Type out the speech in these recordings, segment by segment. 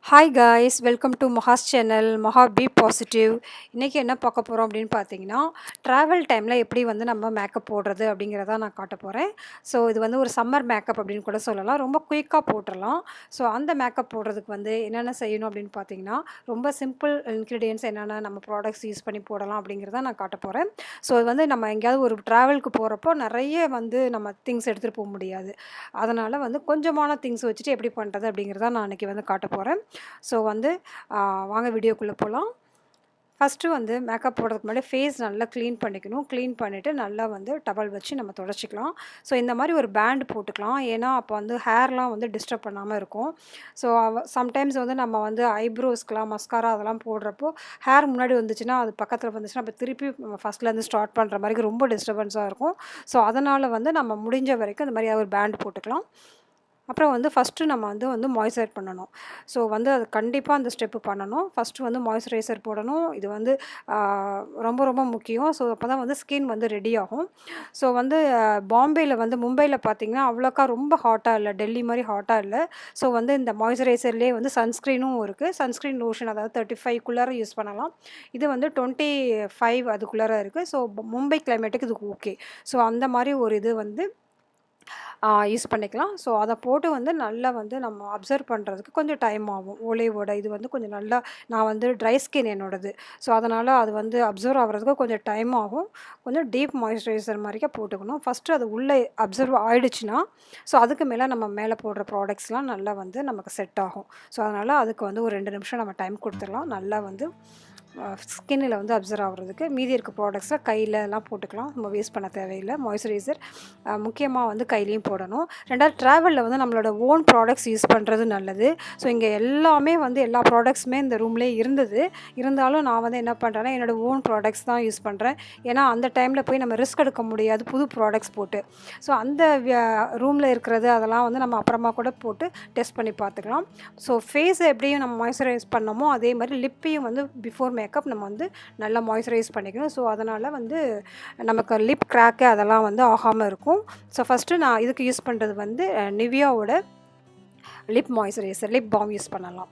Hi guys, welcome to Maha's channel Maha be positive. இன்றைக்கி என்ன பார்க்க போகிறோம் அப்படின்னு பார்த்தீங்கன்னா, ட்ராவல் டைமில் எப்படி வந்து நம்ம மேக்கப் போடுறது அப்படிங்கிறத நான் காட்ட போகிறேன். ஸோ இது வந்து ஒரு சம்மர் மேக்கப் அப்படின்னு கூட சொல்லலாம். ரொம்ப குயிக்காக போட்டுடலாம். ஸோ அந்த மேக்கப் போடுறதுக்கு வந்து என்னென்ன செய்யணும் அப்படின்னு பார்த்தீங்கன்னா, ரொம்ப சிம்பிள் இன்க்ரீடியன்ஸ் என்னென்ன நம்ம ப்ராடக்ட்ஸ் யூஸ் பண்ணி போடலாம் அப்படிங்கிறத நான் காட்ட போகிறேன். ஸோ இது வந்து நம்ம எங்கேயாவது ஒரு ட்ராவலுக்கு போகிறப்போ நிறைய வந்து நம்ம திங்ஸ் எடுத்துகிட்டு போக முடியாது. அதனால் வந்து கொஞ்சமான திங்ஸ் வச்சுட்டு எப்படி பண்ணுறது அப்படிங்கிறத நான் இன்றைக்கி வந்து காட்ட போகிறேன். ஸோ வந்து வாங்க வீடியோக்குள்ளே போகலாம். ஃபஸ்ட்டு வந்து மேக்கப் போடுறதுக்கு முன்னாடி ஃபேஸ் நல்லா க்ளீன் பண்ணிக்கணும். க்ளீன் பண்ணிவிட்டு நல்லா வந்து டவல் வச்சு நம்ம துடைச்சிக்கலாம். ஸோ இந்த மாதிரி ஒரு பேண்ட் போட்டுக்கலாம். ஏன்னா அப்போ வந்து ஹேர்லாம் வந்து டிஸ்டர்ப் பண்ணாமல் இருக்கும். ஸோ சம்டைம்ஸ் வந்து நம்ம வந்து ஐப்ரோஸ்க்கெலாம் மஸ்காரா அதெல்லாம் போடுறப்போ ஹேர் முன்னாடி வந்துச்சுன்னா அது பக்கத்தில் வந்துச்சுன்னா அப்போ திருப்பி நம்ம ஃபஸ்ட்லேருந்து ஸ்டார்ட் பண்ணுற மாதிரி ரொம்ப டிஸ்டர்பன்ஸாக இருக்கும். ஸோ அதனால் வந்து நம்ம முடிஞ்ச வரைக்கும் இந்த மாதிரி ஒரு பேண்ட் போட்டுக்கலாம். அப்புறம் வந்து ஃபஸ்ட்டு நம்ம வந்து மாய்ஸ்சரைஸ் பண்ணணும். ஸோ வந்து அது கண்டிப்பாக அந்த ஸ்டெப்பு பண்ணணும். ஃபஸ்ட்டு வந்து மாய்ஸ்சரைசர் போடணும். இது வந்து ரொம்ப ரொம்ப முக்கியம். ஸோ அப்போ தான் வந்து ஸ்கின் வந்து ரெடி ஆகும். ஸோ வந்து மும்பையில் பார்த்திங்கன்னா அவ்வளோக்கா ரொம்ப ஹாட்டாக இல்லை, டெல்லி மாதிரி ஹாட்டாக இல்லை. ஸோ வந்து இந்த மாய்ஸ்சரைசர்லேயே வந்து சன்ஸ்க்ரீனும் இருக்குது. சன்ஸ்க்ரீன் லோஷன் அதாவது 35க்குள்ளார யூஸ் பண்ணலாம். இது வந்து 25 அதுக்குள்ளார இருக்குது. ஸோ மும்பை கிளைமேட்டுக்கு இது ஓகே. ஸோ அந்த மாதிரி ஒரு இது வந்து யூஸ் பண்ணிக்கலாம். ஸோ அதை போட்டு வந்து நல்லா வந்து நம்ம அப்சர்வ் பண்ணுறதுக்கு கொஞ்சம் டைம் ஆகும். ஓலையோட இது வந்து கொஞ்சம் நல்லா நான் வந்து ட்ரை ஸ்கின் என்னோடது. ஸோ அதனால் அது வந்து அப்சர்வ் ஆகிறதுக்கு கொஞ்சம் டைம் ஆகும். கொஞ்சம் டீப் மாய்ஸ்சரைசர் மாதிரிக்கா போட்டுக்கணும். ஃபஸ்ட்டு அது உள்ளே அப்சர்வ் ஆகிடுச்சுன்னா ஸோ அதுக்கு மேலே நம்ம மேலே போடுற ப்ராடக்ட்ஸ்லாம் நல்லா வந்து நமக்கு செட் ஆகும். ஸோ அதனால் அதுக்கு வந்து ஒரு 2 நிமிஷம் நம்ம டைம் கொடுத்துடலாம். நல்லா வந்து ஸ்கின்னில் வந்து அப்சர்வ் ஆகிறதுக்கு. மீதி இருக்க ப்ராடக்ட்ஸை கையிலலாம் போட்டுக்கலாம். நம்ம வேஸ்ட் பண்ண தேவையில்லை. மாய்ஸ்சரைசர் முக்கியமாக வந்து கையிலையும் போடணும். ரெண்டாவது ட்ராவலில் வந்து நம்மளோட ஓன் ப்ராடக்ட்ஸ் யூஸ் பண்ணுறது நல்லது. ஸோ இங்கே எல்லாமே வந்து எல்லா ப்ராடக்ட்ஸுமே இந்த ரூம்லேயே இருந்தது. இருந்தாலும் நான் வந்து என்ன பண்ணுறேன்னா என்னோடய ஓன் ப்ராடக்ட்ஸ் தான் யூஸ் பண்ணுறேன். ஏன்னா அந்த டைமில் போய் நம்ம ரிஸ்க் எடுக்க முடியாது புது ப்ராடக்ட்ஸ் போட்டு. ஸோ அந்த ரூமில் இருக்கிறது அதெல்லாம் வந்து நம்ம அப்புறமா கூட போட்டு டெஸ்ட் பண்ணி பார்த்துக்கலாம். ஸோ ஃபேஸை எப்படியும் நம்ம மாய்ஸ்சரைஸ் பண்ணோமோ அதே மாதிரி லிப்பையும் வந்து பிஃபோர் மேக்கப் நம்ம வந்து நல்லா மாய்ஸ்சரைஸ் பண்ணிக்கணும். ஸோ அதனால் வந்து நமக்கு லிப் கிராக்கு அதெல்லாம் வந்து ஆகாமல் இருக்கும். ஸோ ஃபஸ்ட்டு நான் இதுக்கு யூஸ் பண்ணுறது வந்து நிவியாவோட lip moisturiser, lip balm use பண்ணலாம்.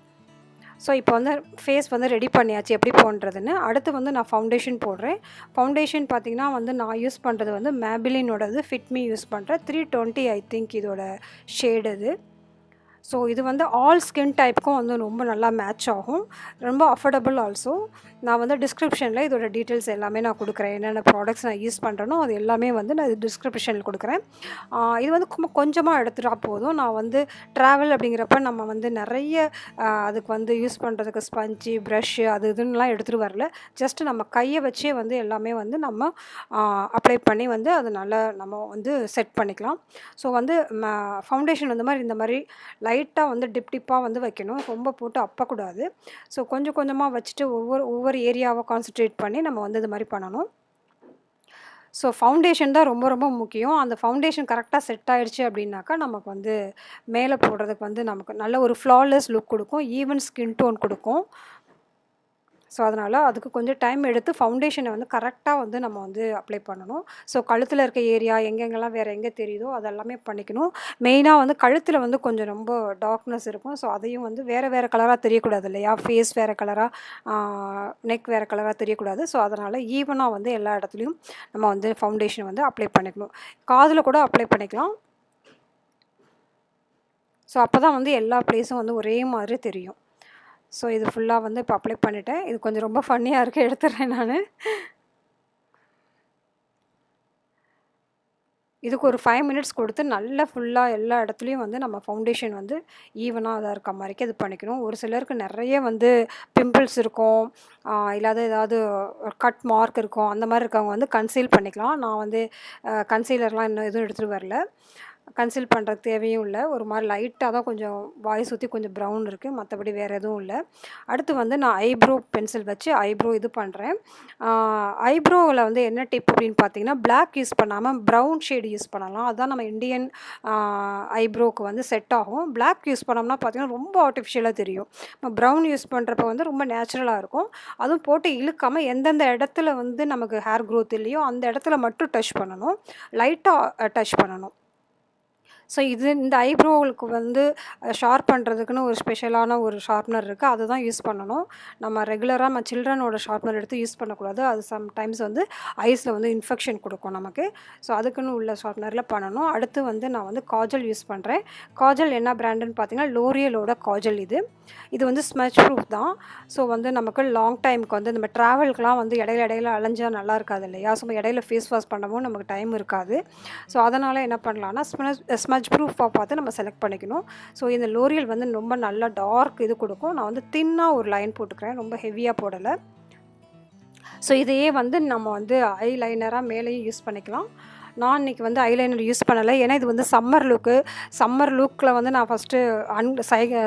ஸோ இப்போ வந்து ஃபேஸ் வந்து ரெடி பண்ணியாச்சு எப்படி போடுறதுன்னு. அடுத்து வந்து நான் ஃபவுண்டேஷன் போடுறேன். ஃபவுண்டேஷன் பார்த்திங்கன்னா வந்து நான் யூஸ் பண்ணுறது வந்து மேபிலினோடது ஃபிட்மி யூஸ் பண்ணுறேன். 320 ஐ திங்க் இதோட ஷேடு இது. ஸோ இது வந்து ஆல் ஸ்கின் டைப்புக்கும் வந்து ரொம்ப நல்லா மேட்ச் ஆகும். ரொம்ப அஃபோர்டபுள் ஆல்சோ. நான் வந்து டிஸ்கிரிப்ஷனில் இதோட டீட்டெயில்ஸ் எல்லாமே நான் கொடுக்குறேன். என்னென்ன ப்ராடக்ட்ஸ் நான் யூஸ் பண்ணுறேனோ அது எல்லாமே வந்து நான் டிஸ்கிரிப்ஷனில் கொடுக்குறேன். இது வந்து கொஞ்சமாக எடுத்துட்டா போதும். நான் வந்து ட்ராவல் அப்படிங்கிறப்ப நம்ம வந்து நிறைய அதுக்கு வந்து யூஸ் பண்ணுறதுக்கு ஸ்பஞ்சு, ப்ரஷ்ஷு அது இதுன்னெலாம் எடுத்துகிட்டு வரல. ஜஸ்ட்டு நம்ம கையை வச்சே வந்து எல்லாமே வந்து நம்ம அப்ளை பண்ணி வந்து அது நல்லா நம்ம வந்து செட் பண்ணிக்கலாம். ஸோ வந்து ஃபவுண்டேஷன் இந்த மாதிரி லைட்டாக வந்து டிப்பாக வந்து வைக்கணும். ரொம்ப போட்டு அப்பக்கூடாது. ஸோ கொஞ்சம் கொஞ்சமாக வச்சுட்டு ஒவ்வொரு ஏரியாவை கான்சன்ட்ரேட் பண்ணி நம்ம வந்து இது மாதிரி பண்ணணும். ஸோ ஃபவுண்டேஷன் தான் ரொம்ப ரொம்ப முக்கியம். அந்த ஃபவுண்டேஷன் கரெக்டாக செட் ஆகிடுச்சு அப்படின்னாக்கா நமக்கு வந்து மேலே போடுறதுக்கு வந்து நமக்கு நல்ல ஒரு ஃப்ளாலெஸ் லுக் கொடுக்கும். ஈவன் ஸ்கின் டோன் கொடுக்கும். ஸோ அதனால் அதுக்கு கொஞ்சம் டைம் எடுத்து ஃபவுண்டேஷனை வந்து கரெக்டாக வந்து நம்ம வந்து அப்ளை பண்ணணும். ஸோ கழுத்தில் இருக்க ஏரியா எங்கெங்கெல்லாம் வேறு எங்கே தெரியுதோ அதெல்லாமே பண்ணிக்கணும். மெயினாக வந்து கழுத்தில் வந்து கொஞ்சம் ரொம்ப டார்க்னஸ் இருக்கும். ஸோ அதையும் வந்து வேறு கலராக தெரியக்கூடாது இல்லையா? ஃபேஸ் வேறு கலராக, நெக் வேறு கலராக தெரியக்கூடாது. ஸோ அதனால் ஈவனாக வந்து எல்லா இடத்துலையும் நம்ம வந்து ஃபவுண்டேஷன் வந்து அப்ளை பண்ணிக்கணும். காதில் கூட அப்ளை பண்ணிக்கலாம். ஸோ அப்போ தான் வந்து எல்லா ப்ளேஸும் வந்து ஒரே மாதிரி தெரியும். ஸோ இது ஃபுல்லாக வந்து இப்போ அப்ளை பண்ணிவிட்டேன். இது கொஞ்சம் ரொம்ப ஃபன்னியாக இருக்குது, எடுத்துடுறேன் நான். இதுக்கு ஒரு 5 மினிட்ஸ் கொடுத்து நல்லா ஃபுல்லாக எல்லா இடத்துலையும் வந்து நம்ம ஃபவுண்டேஷன் வந்து ஈவனாக இதாக இருக்க மாதிரிக்கு இது பண்ணிக்கணும். ஒரு சிலருக்கு நிறைய வந்து பிம்பிள்ஸ் இருக்கும், இல்லாத ஏதாவது கட் மார்க் இருக்கும். அந்த மாதிரி இருக்கவங்க வந்து கன்சீல் பண்ணிக்கலாம். நான் வந்து கன்சீலர்லாம் இன்னும் எதுவும் எடுத்துகிட்டு வரல. கன்சீல் பண்ணுறதுக்கு தேவையும் இல்லை. ஒரு மாதிரி லைட்டாக தான் கொஞ்சம் வாய் சுற்றி கொஞ்சம் ப்ரௌன் இருக்குது. மற்றபடி வேறு எதுவும் இல்லை. அடுத்து வந்து நான் ஐப்ரோ பென்சில் வச்சு ஐப்ரோ இது பண்ணுறேன். ஐப்ரோவில் வந்து என்ன டிப் அப்படின்னு பார்த்தீங்கன்னா, பிளாக் யூஸ் பண்ணாமல் ப்ரௌன் ஷேடு யூஸ் பண்ணலாம். அதுதான் நம்ம இண்டியன் ஐப்ரோவுக்கு வந்து செட் ஆகும். பிளாக் யூஸ் பண்ணோம்னா பார்த்திங்கன்னா ரொம்ப ஆர்டிஃபிஷியலாக தெரியும். நம்ம ப்ரௌன் யூஸ் பண்ணுறப்ப வந்து ரொம்ப நேச்சுரலாக இருக்கும். அதுவும் போட்டு இழுக்காமல் எந்தெந்த இடத்துல வந்து நமக்கு ஹேர் க்ரோத் இல்லையோ அந்த இடத்துல மட்டும் டச் பண்ணணும். லைட்டாக டச் பண்ணணும். ஸோ இந்த ஐப்ரோவுக்கு வந்து ஷார்ப் பண்ணுறதுக்குன்னு ஒரு ஸ்பெஷலான ஒரு ஷார்ப்னர் இருக்குது. அதுதான் யூஸ் பண்ணணும். நம்ம ரெகுலராக நம்ம சில்ட்ரனோட ஷார்ப்னர் எடுத்து யூஸ் பண்ணக்கூடாது. அது சம்டைம்ஸ் வந்து ஐஸில் வந்து இன்ஃபெக்ஷன் கொடுக்கும் நமக்கு. ஸோ அதுக்குன்னு உள்ள ஷார்ப்னரில் பண்ணணும். அடுத்து வந்து நான் வந்து காஜல் யூஸ் பண்ணுறேன். காஜல் என்ன பிராண்டுன்னு பார்த்தீங்கன்னா லோரியலோட காஜல் இது. இது வந்து ஸ்மெச் ப்ரூஃப் தான். ஸோ வந்து நமக்கு லாங் டைமுக்கு வந்து நம்ம ட்ராவலுக்குலாம் வந்து இடையில அலைஞ்சா நல்லா இருக்காது இல்லையா? ஸோ இடையில ஃபேஸ் வாஷ் பண்ணவும் நமக்கு டைம் இருக்காது. ஸோ அதனால் என்ன பண்ணலான்னா ஸ்மெச் ப்ரூஃபாக பார்த்து நம்ம செலக்ட் பண்ணிக்கணும். ஸோ இந்த லோரியல் வந்து ரொம்ப நல்லா டார்க் இது கொடுக்கும். நான் வந்து தின்னாக ஒரு லைன் போட்டுக்கிறேன், ரொம்ப ஹெவியாக போடலை. ஸோ இதையே வந்து நம்ம வந்து ஐலைனராக மேலேயும் யூஸ் பண்ணிக்கலாம். நான் இன்றைக்கி வந்து ஐலைனர் யூஸ் பண்ணலை, ஏன்னா இது வந்து சம்மர் லுக்கில் வந்து நான் ஃபஸ்ட்டு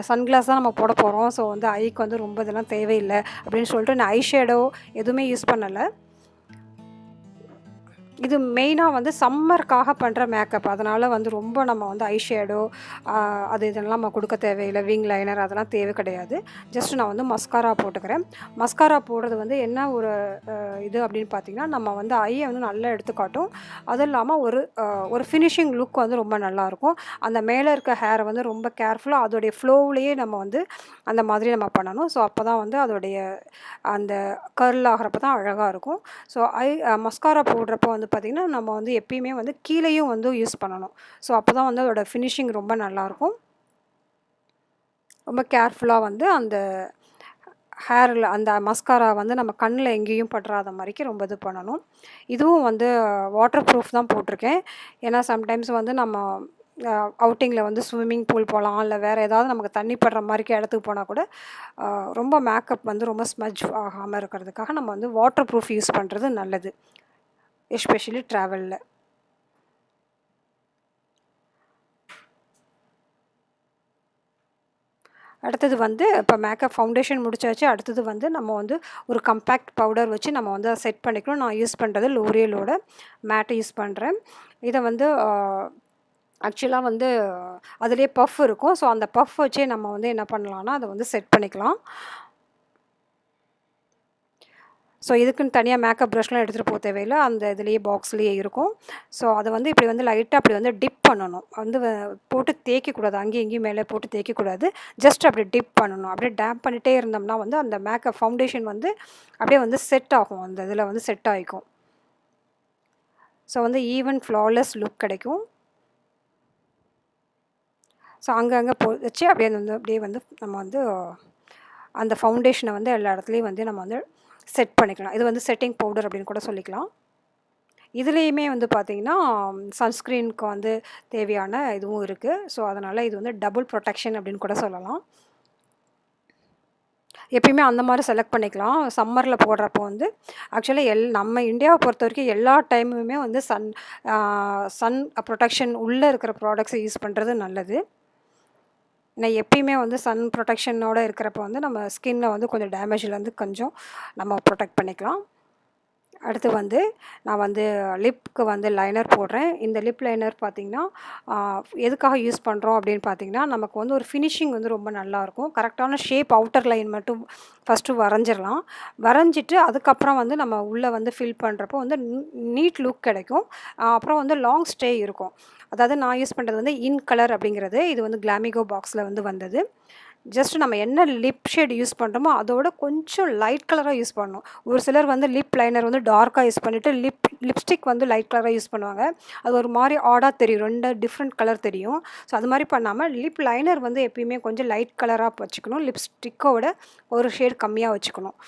சன்கிளாஸ் தான் நம்ம போட போகிறோம். ஸோ வந்து ஐக்கு வந்து ரொம்ப இதெல்லாம் தேவையில்லை அப்படின்னு சொல்லிட்டு நான் ஐ ஷேடோ எதுவுமே யூஸ் பண்ணலை. இது மெயினாக வந்து சம்மருக்காக பண்ணுற மேக்கப். அதனால் வந்து ரொம்ப நம்ம வந்து ஐ ஷேடோ இதெல்லாம் நம்ம கொடுக்க தேவையில்லை. விங் லைனர் அதெல்லாம் தேவை கிடையாது. ஜஸ்ட் நான் வந்து மஸ்காரா போட்டுக்கிறேன். மஸ்காரா போடுறது வந்து என்ன ஒரு இது அப்படின்னு பார்த்திங்கன்னா, நம்ம வந்து ஐயை வந்து நல்லா எடுத்துக்காட்டும். அதுவும் இல்லாமல் ஒரு ஃபினிஷிங் லுக் வந்து ரொம்ப நல்லாயிருக்கும். அந்த மேலே இருக்க ஹேரை வந்து ரொம்ப கேர்ஃபுல்லாக அதோடைய ஃப்ளோவிலேயே நம்ம வந்து அந்த மாதிரி நம்ம பண்ணணும். ஸோ அப்போ தான் வந்து அதோடைய அந்த கர்ல் ஆகிறப்ப தான் அழகாக இருக்கும். ஸோ மஸ்காரா போடுறப்போ வந்து பார்த்திங்கன்னா, நம்ம வந்து எப்பயுமே வந்து கீழேயும் வந்து யூஸ் பண்ணணும். ஸோ அப்போ தான் வந்து அதோட ஃபினிஷிங் ரொம்ப நல்லாயிருக்கும். ரொம்ப கேர்ஃபுல்லாக வந்து அந்த ஹேரில் அந்த மஸ்காரா வந்து நம்ம கண்ணில் எங்கேயும் படுறாத மாதிரிக்கு ரொம்ப இது பண்ணணும். இதுவும் வந்து வாட்டர் ப்ரூஃப் தான் போட்டிருக்கேன். ஏன்னா சம்டைம்ஸ் வந்து நம்ம அவுட்டிங்கில் வந்து ஸ்விம்மிங் பூல் போகலாம், இல்லை வேறு ஏதாவது நமக்கு தண்ணி படுற மாதிரிக்கு இடத்துக்கு போனால் கூட ரொம்ப மேக்கப் வந்து ரொம்ப ஸ்மஜ் ஆகாமல் இருக்கிறதுக்காக நம்ம வந்து வாட்டர் ப்ரூஃப் யூஸ் பண்ணுறது நல்லது, எஸ்பெஷலி ட்ராவலில். அடுத்தது வந்து இப்போ மேக்கப் ஃபவுண்டேஷன் முடிச்சாச்சு. அடுத்தது வந்து நம்ம வந்து ஒரு கம்பேக்ட் பவுடர் வச்சு நம்ம வந்து செட் பண்ணிக்கணும். நான் யூஸ் பண்ணுறது லோரியலோட மேட்டை யூஸ் பண்ணுறேன். இதை வந்து ஆக்சுவலாக வந்து அதிலே பஃப் இருக்கும். ஸோ அந்த பஃப் வச்சே நம்ம வந்து என்ன பண்ணலான்னா அதை வந்து செட் பண்ணிக்கலாம். ஸோ இதுக்குன்னு தனியாக மேக்கப் ப்ரஷ்லாம் எடுத்துகிட்டு போக தேவையில்லை, அந்த இதுலேயே பாக்ஸ்லேயே இருக்கும். ஸோ அதை வந்து இப்படி வந்து லைட்டாக அப்படி வந்து டிப் பண்ணணும். வந்து போட்டு தேய்க்கக்கூடாது, அங்கேயும் இங்கேயும் மேலே போட்டு தேய்க்கக்கூடாது. ஜஸ்ட் அப்படி டிப் பண்ணணும். அப்படியே டேப் பண்ணிகிட்டே இருந்தோம்னா வந்து அந்த மேக்கப் ஃபவுண்டேஷன் வந்து அப்படியே வந்து செட் ஆகும், அந்த இதில் வந்து செட் ஆகிக்கும். ஸோ வந்து ஈவன் ஃப்ளாலெஸ் லுக் கிடைக்கும். ஸோ அங்கங்கே வச்சு அப்படியே வந்து நம்ம வந்து அந்த ஃபவுண்டேஷனை வந்து எல்லா இடத்துலையும் வந்து நம்ம வந்து செட் பண்ணிக்கலாம். இது வந்து செட்டிங் பவுடர் அப்படின்னு கூட சொல்லிக்கலாம். இதுலேயுமே வந்து பார்த்திங்கன்னா சன்ஸ்க்ரீனுக்கு வந்து தேவையான இதுவும் இருக்குது. ஸோ அதனால் இது வந்து டபுள் ப்ரொடெக்ஷன் அப்படின்னு கூட சொல்லலாம். எப்பயுமே அந்த மாதிரி செலக்ட் பண்ணிக்கலாம். சம்மரில் போடுறப்போ வந்து ஆக்சுவலாக நம்ம இந்தியாவை பொறுத்த வரைக்கும் எல்லா டைமுமே வந்து சன் ப்ரொடெக்ஷன் உள்ளே இருக்கிற ப்ராடக்ட்ஸை யூஸ் பண்ணுறது நல்லது. ஏன்னா எப்பயுமே வந்து சன் ப்ரொடெக்ஷனோடு இருக்கிறப்ப வந்து நம்ம ஸ்கின்னை வந்து கொஞ்சம் டேமேஜ்லேருந்து கொஞ்சம் நம்ம ப்ரொடெக்ட் பண்ணிக்கலாம். அடுத்து வந்து நான் வந்து லிப்க்கு வந்து லைனர் போடுறேன். இந்த லிப் லைனர் பார்த்திங்கன்னா எதுக்காக யூஸ் பண்ணுறோம் அப்படின்னு பார்த்திங்கன்னா, நமக்கு வந்து ஒரு ஃபினிஷிங் வந்து ரொம்ப நல்லாயிருக்கும். கரெக்டான ஷேப் அவுட்டர் லைன் மட்டும் ஃபஸ்ட்டு வரைஞ்சிடலாம். வரைஞ்சிட்டு அதுக்கப்புறம் வந்து நம்ம உள்ளே வந்து ஃபில் பண்ணுறப்போ வந்து நீட் லுக் கிடைக்கும். அப்புறம் வந்து லாங் ஸ்டே இருக்கும். அதாவது நான் யூஸ் பண்ணுறது வந்து இன் கலர் அப்படிங்கிறது. இது வந்து கிளாமிகோ பாக்ஸில் வந்து வந்தது. ஜஸ்ட் நம்ம என்ன லிப் ஷேட் யூஸ் பண்ணுறோமோ அதோட கொஞ்சம் லைட் கலராக யூஸ் பண்ணணும். ஒரு சிலர் வந்து லிப் லைனர் வந்து டார்க்காக யூஸ் பண்ணிவிட்டு லிப்ஸ்டிக் வந்து லைட் கலராக யூஸ் பண்ணுவாங்க. அது ஒரு மாதிரி ஆடாக தெரியும், 2 டிஃப்ரெண்ட் கலர் தெரியும். ஸோ அது மாதிரி பண்ணாமல் லிப் லைனர் வந்து எப்பயுமே கொஞ்சம் லைட் கலராக வச்சுக்கணும். லிப்ஸ்டிக்கோட ஒரு ஷேட் கம்மியாக வச்சுக்கணும்.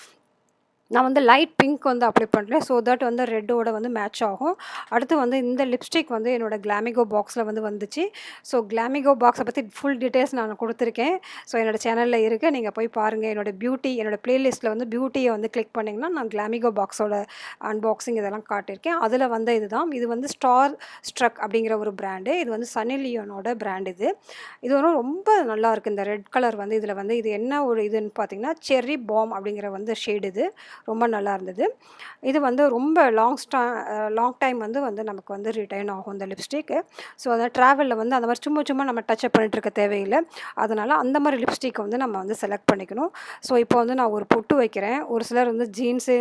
நான் வந்து லைட் பிங்க் வந்து அப்ளை பண்ணுறேன். ஸோ தட் வந்து ரெட்டோட வந்து மேட்ச் ஆகும். அடுத்து வந்து இந்த லிப்ஸ்டிக் வந்து என்னோடய கிளாமிகோ பாக்ஸில் வந்து வந்துச்சு. ஸோ கிளாமிகோ பாக்ஸை பற்றி ஃபுல் டீட்டெயில்ஸ் நான் கொடுத்துருக்கேன். ஸோ என்னோடய சேனலில் இருக்குது, நீங்கள் போய் பாருங்கள். என்னோடய ப்ளேலிஸ்ட்டில் வந்து பியூட்டியை வந்து கிளிக் பண்ணிங்கன்னா நான் கிளாமிகோ பாக்ஸோட அன்பாக்சிங் இதெல்லாம் காட்டியிருக்கேன். அதில் வந்து இது வந்து ஸ்டார் ஸ்ட்ரக் அப்படிங்கிற ஒரு பிராண்டு. இது வந்து சன்னி லியோனோட பிராண்ட். இது வந்து ரொம்ப நல்லாயிருக்கு. இந்த ரெட் கலர் வந்து இதில் வந்து இது என்ன ஒரு இதுன்னு பார்த்தீங்கன்னா செர்ரி பாம் அப்படிங்கிற வந்து ஷேடு. இது ரொம்ப நல்லா இருந்தது. இது வந்து ரொம்ப லாங் டைம் வந்து நமக்கு வந்து ரிட்டைன் ஆகும் இந்த லிப்ஸ்டிக்கு. ஸோ அதான் ட்ராவலில் வந்து அந்த மாதிரி சும்மா சும்மா நம்ம டச்சப் பண்ணிட்டு இருக்க தேவையில்லை. அதனால் அந்த மாதிரி லிப்ஸ்டிக்கை வந்து நம்ம வந்து செலக்ட் பண்ணிக்கணும். ஸோ இப்போ வந்து நான் ஒரு பொட்டு வைக்கிறேன். ஒரு சிலர் வந்து ஜீன்ஸு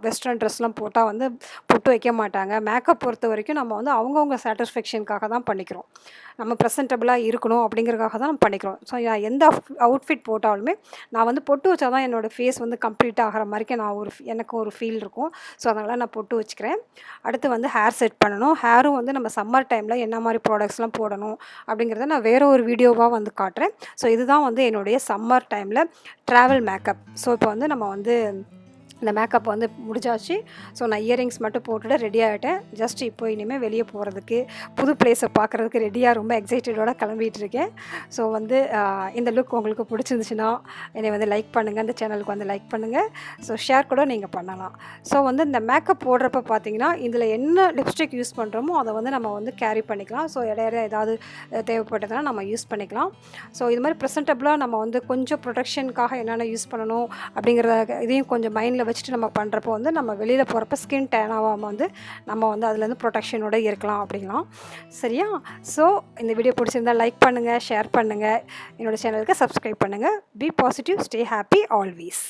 வெஸ்டர்ன் ட்ரெஸ்லாம் போட்டால் வந்து பொட்டு வைக்க மாட்டாங்க. மேக்கப் பொறுத்த வரைக்கும் நம்ம வந்து அவங்கவுங்க சாட்டிஸ்ஃபேக்ஷனுக்காக தான் பண்ணிக்கிறோம். நம்ம ப்ரெசன்டபுளாக இருக்கணும் அப்படிங்கிறதுக்காக தான் நம்ம பண்ணிக்கிறோம். ஸோ எந்த அவுட்ஃபிட் போட்டாலுமே நான் வந்து பொட்டு வச்சா தான் என்னோடய ஃபேஸ் வந்து கம்ப்ளீட் ஆகிற மாதிரிக்கு எனக்கு ஒரு ஃபீல் இருக்கும். ஸோ அதனால் நான் பொட்டு வச்சுக்கிறேன். அடுத்து வந்து ஹேர் செட் பண்ணணும். ஹேரும் வந்து நம்ம சம்மர் டைமில் என்ன மாதிரி ப்ராடக்ட்ஸ்லாம் போடணும் அப்படிங்கிறத நான் வேறு ஒரு வீடியோவாக வந்து காட்டுறேன். ஸோ இதுதான் வந்து என்னுடைய சம்மர் டைமில் ட்ராவல் மேக்கப். ஸோ இப்போ வந்து நம்ம வந்து இந்த மேக்கப் வந்து முடிஞ்சாச்சு. ஸோ நான் இயரிங்ஸ் மட்டும் போட்டுட்டு ரெடி ஆகிட்டேன். ஜஸ்ட் இப்போ இனிமேல் வெளியே போகிறதுக்கு, புது பிளேஸை பார்க்குறதுக்கு ரெடியாக ரொம்ப எக்ஸைட்டடோட கிளம்பிகிட்ருக்கேன். ஸோ வந்து இந்த லுக் உங்களுக்கு பிடிச்சிருந்துச்சுன்னா என்னை வந்து லைக் பண்ணுங்கள், இந்த சேனலுக்கு வந்து லைக் பண்ணுங்கள். ஸோ ஷேர் கூட நீங்கள் பண்ணலாம். ஸோ வந்து இந்த மேக்கப் போடுறப்ப பார்த்தீங்கன்னா இதில் என்ன லிப்ஸ்டிக் யூஸ் பண்ணுறோமோ அதை வந்து நம்ம வந்து கேரி பண்ணிக்கலாம். ஸோ இடையில ஏதாவது தேவைப்பட்டதுன்னா நம்ம யூஸ் பண்ணிக்கலாம். ஸோ இது மாதிரி ப்ரெசன்டபுளாக நம்ம வந்து கொஞ்சம் ப்ரொடெக்ஷனுக்காக என்னென்ன யூஸ் பண்ணணும் அப்படிங்கிறத இதையும் கொஞ்சம் மைண்டில் வச்சுட்டு நம்ம பண்ணுறப்போ வந்து நம்ம வெளியில் போகிறப்ப ஸ்கின் டேன் ஆகாமல் வந்து நம்ம வந்து அதுலேருந்து ப்ரொடெக்ஷனோடு இருக்கலாம் அப்படிங்கலாம். சரியா? ஸோ இந்த வீடியோ பிடிச்சிருந்தால் லைக் பண்ணுங்கள், ஷேர் பண்ணுங்கள், என்னோடய சேனலுக்கு சப்ஸ்கிரைப் பண்ணுங்கள். Be positive, stay happy always.